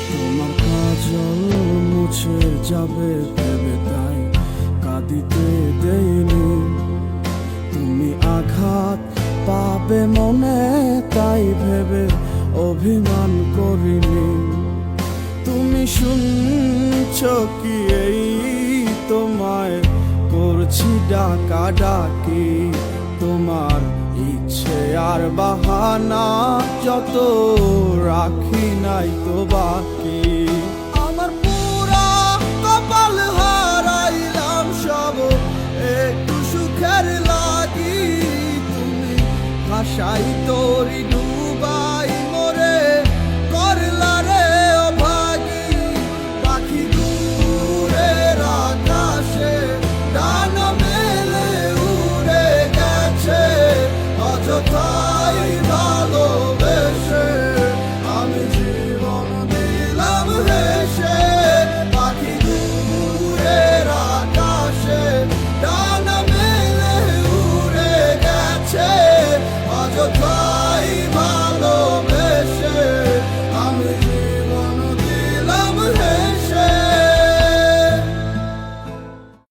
তোমার কাজল মুছে যাবে ভেবে তাই কাঁদিতে দেইনি। তুমি আঘাত পাবে মনে তাই ভেবে অভিমান করিনি। তুমি শুনছ কি এই তোমায় করছি ডাকা ডাকি, তোমার ইচ্ছে আর বাহানা যত রাখি নাই তো বাকি। আমার পুরা কপাল হারাইলাম সব একটু সুখের লাগি, তুমি ভাষাই তোরি